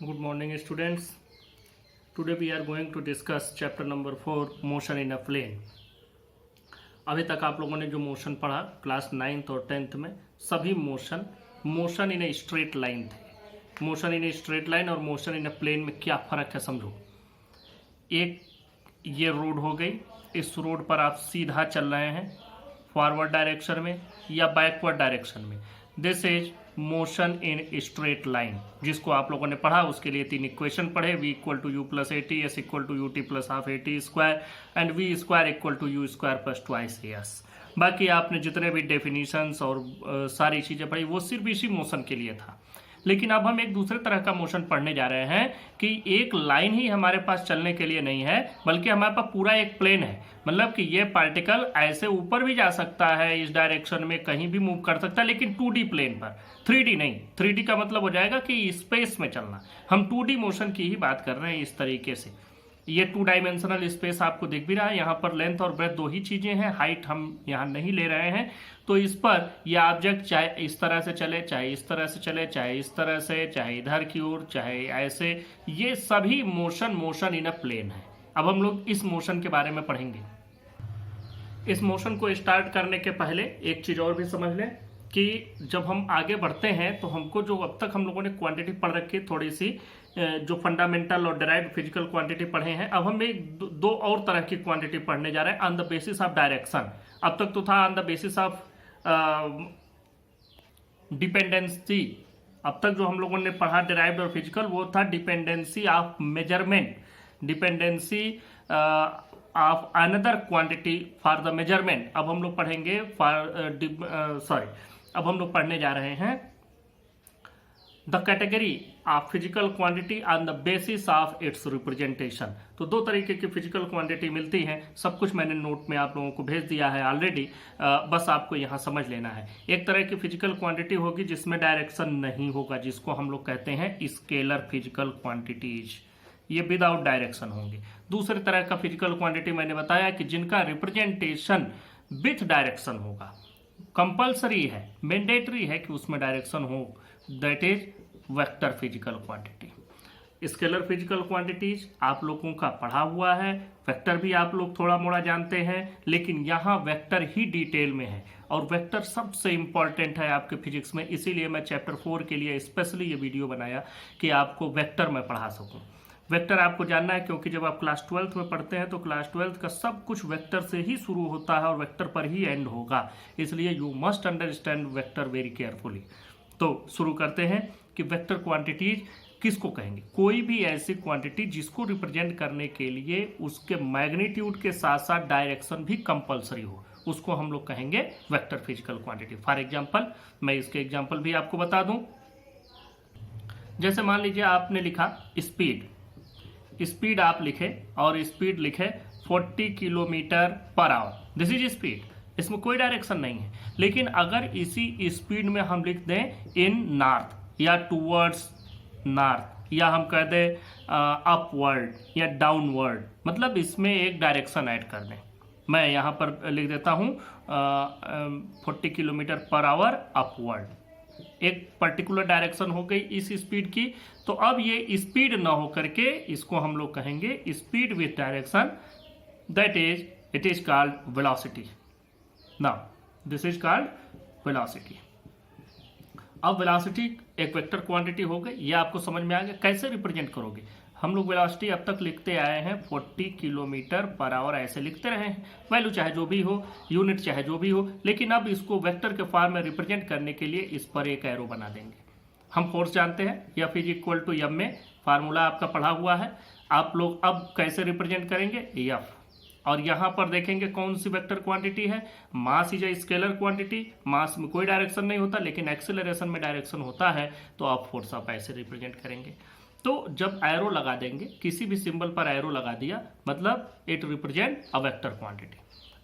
Good morning, students. Today we are going to discuss chapter number 4, motion in a plane. अभी तक आप लोगों ने जो मोशन पढ़ा क्लास 9th और 10th में, सभी motion in a straight line थे। Motion in a straight line और मोशन इन ए प्लेन में क्या फ़र्क है समझो। एक ये रोड हो गई, इस रोड पर आप सीधा चल रहे हैं फॉरवर्ड डायरेक्शन में या बैकवर्ड डायरेक्शन में। This is motion in straight line, जिसको आप लोगों ने पढ़ा। उसके लिए 3 इक्वेशन पढ़े, v equal to u plus a t, s equal to u t plus half a t square and v square equal to u square plus twice s. बाकी आपने जितने भी डेफिनीशंस और सारी चीज़ें पढ़ी वो सिर्फ इसी मोशन के लिए था। लेकिन अब हम एक दूसरे तरह का मोशन पढ़ने जा रहे हैं कि एक लाइन ही हमारे पास चलने के लिए नहीं है, बल्कि हमारे पास पूरा एक प्लेन है। मतलब कि ये पार्टिकल ऐसे ऊपर भी जा सकता है, इस डायरेक्शन में कहीं भी मूव कर सकता है, लेकिन 2D प्लेन पर, 3D नहीं। 3D का मतलब हो जाएगा कि स्पेस में चलना। हम 2D मोशन की ही बात कर रहे हैं इस तरीके से। ये 2 डायमेंशनल स्पेस आपको दिख भी रहा है। यहाँ पर लेंथ और ब्रेथ 2 ही चीज़ें हैं, हाइट हम यहाँ नहीं ले रहे हैं। तो इस पर यह ऑब्जेक्ट चाहे इस तरह से चले, चाहे इस तरह से चले, चाहे इस तरह से, चाहे इधर की ओर, चाहे ऐसे, ये सभी मोशन इन अ प्लेन है। अब हम लोग इस मोशन के बारे में पढ़ेंगे। इस मोशन को स्टार्ट करने के पहले एक चीज़ और भी समझ लें कि जब हम आगे बढ़ते हैं तो हमको जो अब तक हम लोगों ने क्वांटिटी पढ़ रखी है, थोड़ी सी जो फंडामेंटल और डिराइव्ड फिजिकल क्वांटिटी पढ़े हैं, अब हम एक दो और तरह की क्वांटिटी पढ़ने जा रहे हैं on the basis of direction. अब तक तो था on the basis of dependency. अब तक जो हम लोगों ने पढ़ा डिराइव्ड और फिजिकल वो था dependency of measurement, dependency of another quantity for the measurement. अब हम लोग पढ़ेंगे अब हम लोग पढ़ने जा रहे हैं the category of physical quantity on the basis of its representation. तो 2 तरीके की फिजिकल क्वांटिटी मिलती हैं। सब कुछ मैंने नोट में आप लोगों को भेज दिया है ऑलरेडी, बस आपको यहाँ समझ लेना है। एक तरह की फिजिकल क्वांटिटी होगी जिसमें डायरेक्शन नहीं होगा, जिसको हम लोग कहते हैं स्केलर फिजिकल क्वांटिटीज, ये विदाउट डायरेक्शन होंगे। दूसरे तरह का फिजिकल क्वांटिटी मैंने बताया कि जिनका रिप्रेजेंटेशन विथ डायरेक्शन होगा, कंपल्सरी है, मैंडेटरी है कि उसमें डायरेक्शन हो, that is vector physical quantity. Scalar physical quantities आप लोगों का पढ़ा हुआ है, वेक्टर भी आप लोग थोड़ा मोड़ा जानते हैं, लेकिन यहाँ वेक्टर ही डिटेल में है और वेक्टर सबसे इंपॉर्टेंट है आपके फिजिक्स में। इसीलिए मैं चैप्टर 4 के लिए स्पेशली ये वीडियो बनाया कि आपको वेक्टर में पढ़ा सकूँ। वेक्टर आपको जानना है क्योंकि जब आप क्लास 12th में पढ़ते हैं तो क्लास 12th का सब कुछ वेक्टर से ही शुरू होता है और वेक्टर पर ही एंड होगा, इसलिए you must understand vector very carefully. तो शुरू करते हैं कि वेक्टर क्वांटिटीज किसको कहेंगे। कोई भी ऐसी क्वांटिटी जिसको रिप्रेजेंट करने के लिए उसके मैग्नीट्यूड के साथ साथ डायरेक्शन भी कंपलसरी हो, उसको हम लोग कहेंगे vector physical quantity. For example मैं इसके एग्जाम्पल भी आपको बता दूं। जैसे मान लीजिए आपने लिखा स्पीड आप लिखे और स्पीड लिखे 40 kilometre per hour, this is speed, इसमें कोई डायरेक्शन नहीं है। लेकिन अगर इसी स्पीड में हम लिख दें इन नॉर्थ या टूवर्ड्स नॉर्थ, या हम कह दें अपवर्ड या डाउनवर्ड, मतलब इसमें एक डायरेक्शन ऐड कर दें। मैं यहाँ पर लिख देता हूँ 40 किलोमीटर पर आवर अपवर्ड, एक पर्टिकुलर डायरेक्शन हो गई इस स्पीड की। तो अब ये स्पीड ना हो करके इसको हम लोग कहेंगे speed with direction, that is it is called velocity. Now this is called velocity. अब वेलोसिटी एक वेक्टर क्वांटिटी हो गई, ये आपको समझ में आ गया। कैसे रिप्रेजेंट करोगे, हम लोग वेलोसिटी अब तक लिखते आए हैं 40 किलोमीटर पर आवर, ऐसे लिखते रहे हैं, वैल्यू चाहे जो भी हो, यूनिट चाहे जो भी हो। लेकिन अब इसको वेक्टर के फॉर्म में रिप्रेजेंट करने के लिए इस पर एक एरो बना देंगे। हम फोर्स जानते हैं, f is equal to m में फार्मूला आपका पढ़ा हुआ है। आप लोग अब कैसे रिप्रेजेंट करेंगे, एफ, और यहाँ पर देखेंगे कौन सी वेक्टर क्वांटिटी है, mass is a scalar quantity. Mass में कोई डायरेक्शन नहीं होता, लेकिन एक्सेलरेशन में डायरेक्शन होता है, तो आप फोर्स आप ऐसे रिप्रेजेंट करेंगे। तो जब एरो लगा देंगे, किसी भी सिंबल पर एरो लगा दिया, मतलब it represent a vector quantity.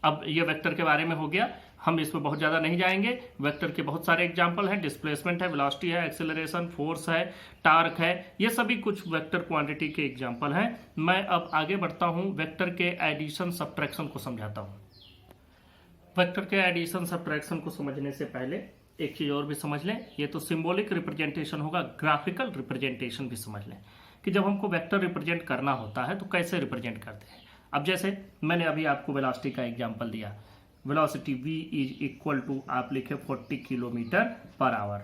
अब ये वेक्टर के बारे में हो गया, हम इसमें बहुत ज़्यादा नहीं जाएंगे। वेक्टर के बहुत सारे एग्जाम्पल हैं, डिस्प्लेसमेंट है, वेलोसिटी है, एक्सेलरेशन, फोर्स है, टार्क है, ये सभी कुछ वेक्टर क्वांटिटी के एग्जाम्पल हैं। मैं अब आगे बढ़ता हूँ, वेक्टर के एडिशन सब्ट्रैक्शन को समझाता हूँ। वेक्टर के एडिशन सब्ट्रैक्शन को समझने से पहले एक चीज और भी समझ लें, ये तो सिंबॉलिक रिप्रेजेंटेशन होगा, ग्राफिकल रिप्रेजेंटेशन भी समझ लें कि जब हमको वेक्टर रिप्रेजेंट करना होता है तो कैसे रिप्रेजेंट करते हैं। अब जैसे मैंने अभी आपको वेलोसिटी का एग्जांपल दिया, velocity v is equal to आप लिखे 40 किलोमीटर पर आवर।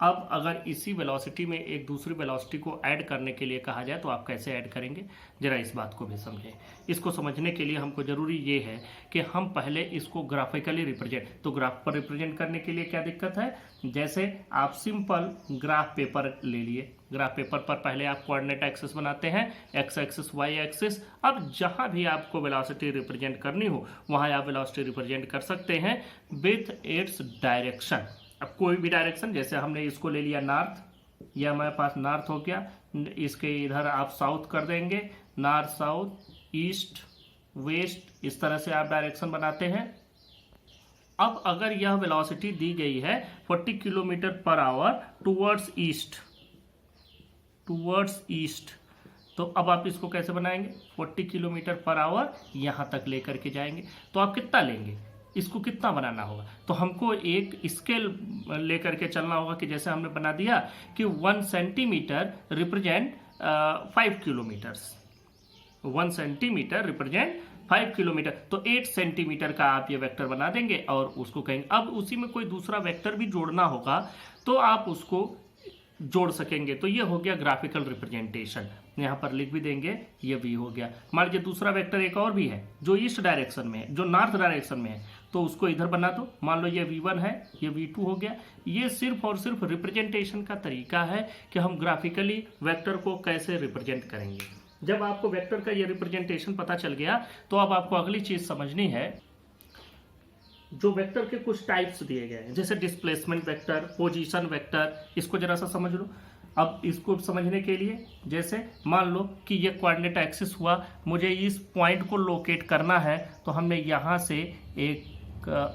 अब अगर इसी वेलोसिटी में एक दूसरी वेलोसिटी को ऐड करने के लिए कहा जाए तो आप कैसे ऐड करेंगे, जरा इस बात को भी समझें। इसको समझने के लिए हमको जरूरी ये है कि हम पहले इसको ग्राफिकली रिप्रेजेंट, तो ग्राफ पर रिप्रेजेंट करने के लिए क्या दिक्कत है, जैसे आप सिंपल ग्राफ पेपर ले लिए, ग्राफ पेपर पर पहले आप कोऑर्डिनेट एक्सिस बनाते हैं, एक्स एक्सिस वाई एक्सिस। अब जहां भी आपको वेलोसिटी रिप्रेजेंट करनी हो वहां आप वेलोसिटी रिप्रेजेंट कर सकते हैं विथ इट्स डायरेक्शन। अब कोई भी डायरेक्शन, जैसे हमने इसको ले लिया नॉर्थ, यह हमारे पास नॉर्थ हो गया, इसके इधर आप साउथ कर देंगे, नॉर्थ साउथ ईस्ट वेस्ट, इस तरह से आप डायरेक्शन बनाते हैं। अब अगर यह वेलोसिटी दी गई है 40 kilometre per hour towards east, तो अब आप इसको कैसे बनाएंगे, 40 किलोमीटर पर आवर यहां तक लेकर के जाएंगे, तो आप कितना लेंगे, इसको कितना बनाना होगा, तो हमको एक स्केल लेकर के चलना होगा कि जैसे हमने बना दिया कि 1 centimetre represent 5 kilometres, 1 centimetre represent 5 kilometre, तो 8 सेंटीमीटर का आप ये वेक्टर बना देंगे और उसको कहेंगे। अब उसी में कोई दूसरा वेक्टर भी जोड़ना होगा तो आप उसको जोड़ सकेंगे, तो ये हो गया ग्राफिकल रिप्रेजेंटेशन। यहाँ पर लिख भी देंगे, ये भी हो गया। मान लीजिए दूसरा वेक्टर एक और भी है जो ईस्ट डायरेक्शन में है, जो नॉर्थ डायरेक्शन में है, तो उसको इधर बना दो। मान लो ये v1 है, ये v2 हो गया। ये सिर्फ और सिर्फ रिप्रेजेंटेशन का तरीका है कि हम ग्राफिकली वेक्टर को कैसे रिप्रेजेंट करेंगे। जब आपको वेक्टर का ये रिप्रेजेंटेशन पता चल गया तो अब आपको अगली चीज समझनी है, जो वेक्टर के कुछ टाइप्स दिए गए हैं, जैसे डिस्प्लेसमेंट वेक्टर, पोजीशन वेक्टर, इसको जरा सा समझ लो। अब इसको समझने के लिए जैसे मान लो कि ये कोऑर्डिनेट एक्सिस हुआ, मुझे इस पॉइंट को लोकेट करना है, तो हमने यहाँ से एक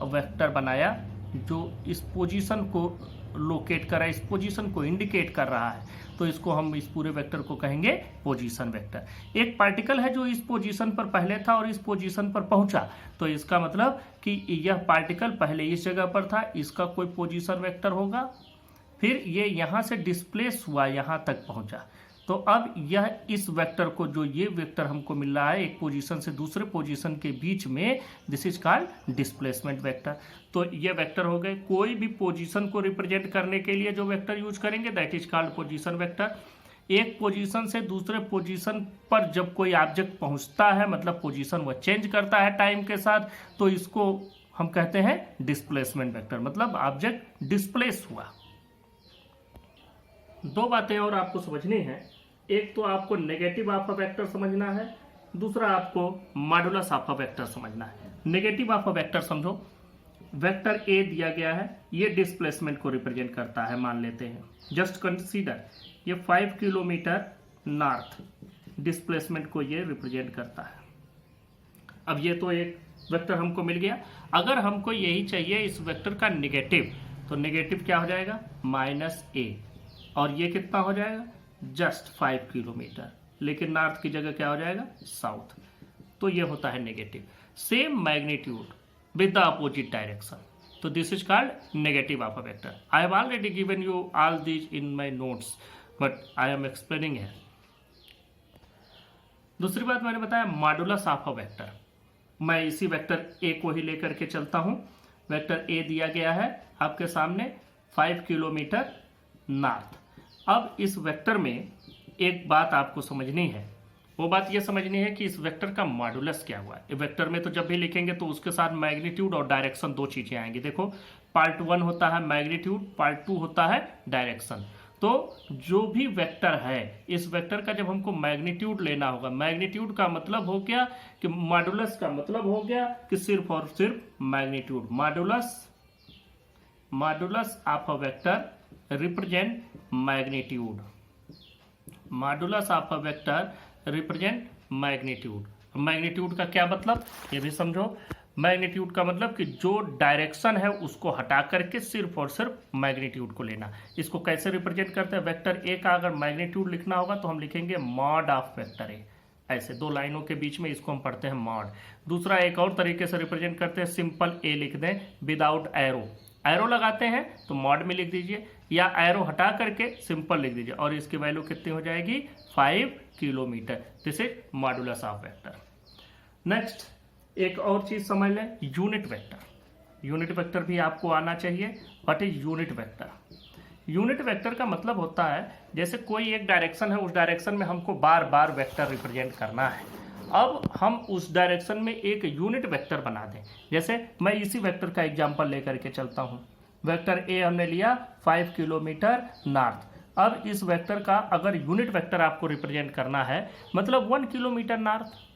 वेक्टर बनाया जो इस पोजीशन को लोकेट कर रहा है, इस पोजीशन को इंडिकेट कर रहा है, तो इसको हम इस पूरे वेक्टर को कहेंगे पोजीशन वेक्टर। एक पार्टिकल है जो इस पोजीशन पर पहले था और इस पोजीशन पर पहुंचा, तो इसका मतलब कि यह पार्टिकल पहले इस जगह पर था, इसका कोई पोजीशन वेक्टर होगा, फिर ये यहां से डिस्प्लेस हुआ, यहां तक पहुंचा, तो अब यह इस वेक्टर को, जो ये वेक्टर हमको मिल रहा है एक पोजीशन से दूसरे पोजीशन के बीच में, this is called displacement vector. तो ये वेक्टर हो गए। कोई भी पोजीशन को रिप्रेजेंट करने के लिए जो वेक्टर यूज करेंगे that is called position vector. एक पोजीशन से दूसरे पोजीशन पर जब कोई ऑब्जेक्ट पहुंचता है, मतलब पोजीशन वह चेंज करता है टाइम के साथ, तो इसको हम कहते हैं डिस्प्लेसमेंट वेक्टर, मतलब ऑब्जेक्ट डिस्प्लेस हुआ। दो बातें और आपको समझनी है, एक तो आपको नेगेटिव ऑफ अ वेक्टर समझना है, दूसरा आपको मॉडुलस ऑफ अ वेक्टर समझना है। नेगेटिव ऑफ अ वेक्टर समझो, वेक्टर ए दिया गया है, ये डिस्प्लेसमेंट को रिप्रेजेंट करता है, मान लेते हैं। जस्ट कंसीडर ये 5 किलोमीटर नॉर्थ डिस्प्लेसमेंट को ये रिप्रेजेंट करता है। अब ये तो एक वेक्टर हमको मिल गया। अगर हमको यही चाहिए इस वेक्टर का नेगेटिव, तो नेगेटिव क्या हो जाएगा, -a, और ये कितना हो जाएगा, जस्ट 5 किलोमीटर, लेकिन नॉर्थ की जगह क्या हो जाएगा, साउथ, तो ये होता है negative. Same magnitude with the opposite direction, तो this is called negative of a vector. I have already given you all these in my notes, but I am explaining here. दूसरी बात मैंने बताया मॉडुलस ऑफ अ वेक्टर। मैं इसी vector A को ही लेकर के चलता हूं। वेक्टर ए दिया गया है आपके सामने 5 किलोमीटर नॉर्थ। अब इस वेक्टर में एक बात आपको समझनी है, वो बात ये समझनी है कि इस वेक्टर का मॉडुलस क्या हुआ है। वेक्टर में तो जब भी लिखेंगे तो उसके साथ मैग्नीट्यूड और डायरेक्शन दो चीजें आएंगी। देखो, पार्ट 1 होता है मैग्नीट्यूड, पार्ट 2 होता है डायरेक्शन। तो जो भी वेक्टर है, इस वेक्टर का जब हमको मैग्नीट्यूड लेना होगा, मैग्नीट्यूड का मतलब हो गया कि मॉडुलस का मतलब हो गया कि सिर्फ और सिर्फ magnitude. Modulus of a vector represent magnitude, modulus of a vector represent magnitude. Magnitude का क्या मतलब, ये भी समझो। मैग्नीट्यूड का मतलब कि जो डायरेक्शन है उसको हटा करके सिर्फ और सिर्फ मैग्नीट्यूड को लेना। इसको कैसे रिप्रेजेंट करते हैं, वेक्टर ए का अगर मैग्नीट्यूड लिखना होगा तो हम लिखेंगे मॉड ऑफ वेक्टर ए, ऐसे दो लाइनों के बीच में इसको हम पढ़ते हैं मॉड। दूसरा एक और तरीके से रिप्रेजेंट करते हैं, सिंपल ए लिख दें विदाउट एरो, एरो लगाते हैं तो मॉड में लिख दीजिए, या एरो हटा करके सिंपल लिख दीजिए, और इसकी वैल्यू कितनी हो जाएगी 5 kilometre. This is modulus of vector. Next एक और चीज समझ लें, यूनिट वेक्टर। यूनिट वेक्टर भी आपको आना चाहिए। What is unit vector? Unit vector का मतलब होता है जैसे कोई एक डायरेक्शन है, उस डायरेक्शन में हमको बार बार वेक्टर रिप्रेजेंट करना है। अब हम उस डायरेक्शन में एक यूनिट वेक्टर बना दें। जैसे मैं इसी वेक्टर का एग्जांपल लेकर के चलता हूं। वेक्टर ए हमने लिया 5 किलोमीटर नॉर्थ। अब इस वेक्टर का अगर यूनिट वेक्टर आपको रिप्रेजेंट करना है, मतलब 1 किलोमीटर नॉर्थ।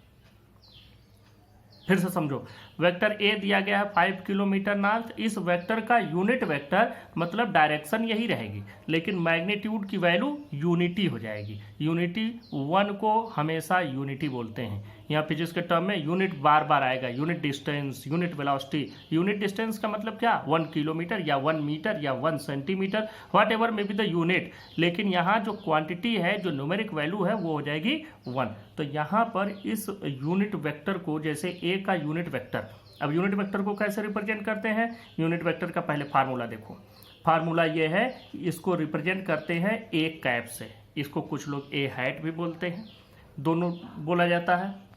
फिर से समझो, वेक्टर ए दिया गया है 5 किलोमीटर नॉर्थ। इस वेक्टर का यूनिट वेक्टर मतलब डायरेक्शन यही रहेगी, लेकिन मैग्नीट्यूड की वैल्यू यूनिटी हो जाएगी। यूनिटी 1 को हमेशा यूनिटी बोलते हैं। यहाँ फिजिक्स के टर्म में यूनिट बार बार आएगा, unit distance, unit velocity. Unit distance का मतलब क्या, 1 किलोमीटर या 1 मीटर या 1 centimetre, what ever may be the unit. लेकिन यहाँ जो क्वांटिटी है, जो न्यूमेरिक वैल्यू है, वो हो जाएगी 1। तो यहाँ पर इस यूनिट वेक्टर को, जैसे ए का यूनिट वेक्टर, अब यूनिट वेक्टर को कैसे रिप्रेजेंट करते हैं? यूनिट वेक्टर का पहले फार्मूला देखो। फार्मूला ये है, इसको रिप्रेजेंट करते हैं ए कैप से। इसको कुछ लोग ए हैट भी बोलते हैं, दोनों बोला जाता है।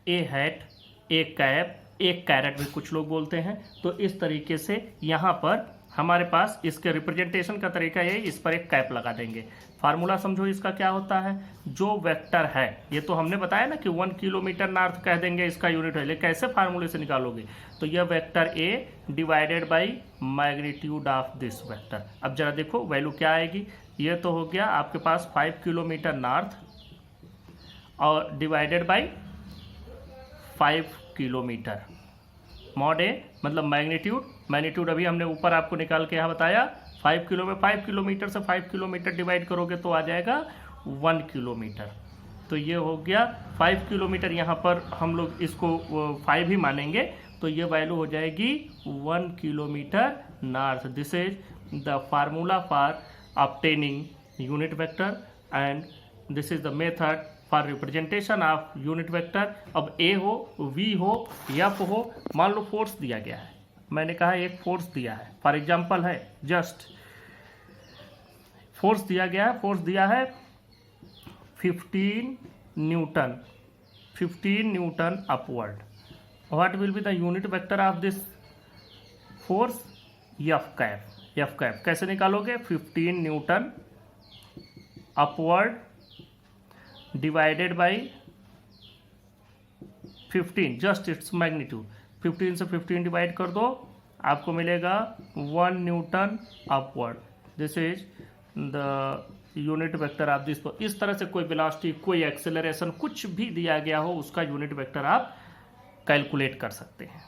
ए hat, A cap, A carat भी कुछ लोग बोलते हैं। तो इस तरीके से यहाँ पर हमारे पास इसके रिप्रेजेंटेशन का तरीका ये, इस पर एक कैप लगा देंगे। फार्मूला समझो इसका क्या होता है। जो वेक्टर है, ये तो हमने बताया ना कि 1 किलोमीटर नॉर्थ कह देंगे इसका यूनिट है, लेकिन कैसे फार्मूले से निकालोगे? तो यह vector A divided by magnitude of this vector. अब जरा देखो वैल्यू क्या आएगी। ये तो हो गया आपके पास 5 किलोमीटर नॉर्थ और डिवाइडेड बाई 5 किलोमीटर। मॉड ए मतलब मैग्नीट्यूड अभी हमने ऊपर आपको निकाल के यहाँ बताया 5 किलोमीटर से 5 किलोमीटर डिवाइड करोगे तो आ जाएगा 1 किलोमीटर। तो ये हो गया 5 किलोमीटर। यहाँ पर हम लोग इसको 5 ही मानेंगे, तो ये वैल्यू हो जाएगी 1 kilometre north. This is the formula for obtaining unit vector and this is the method for representation of unit vector. अब ए हो, वी हो, एफ हो, मान लो फोर्स दिया गया है, मैंने कहा एक फोर्स दिया है, फॉर एग्जांपल है जस्ट फोर्स दिया गया है। फोर्स दिया है 15 Newton upward. What will be the unit vector of this force? F cap. कैसे निकालोगे? 15 Newton upward divided by 15, just its magnitude. 15 से 15 डिवाइड कर दो, आपको मिलेगा 1 Newton upward. This is the unit vector of this. इस तरह से कोई वेलोसिटी, कोई एक्सेलरेशन, कुछ भी दिया गया हो, उसका यूनिट वेक्टर आप कैलकुलेट कर सकते हैं।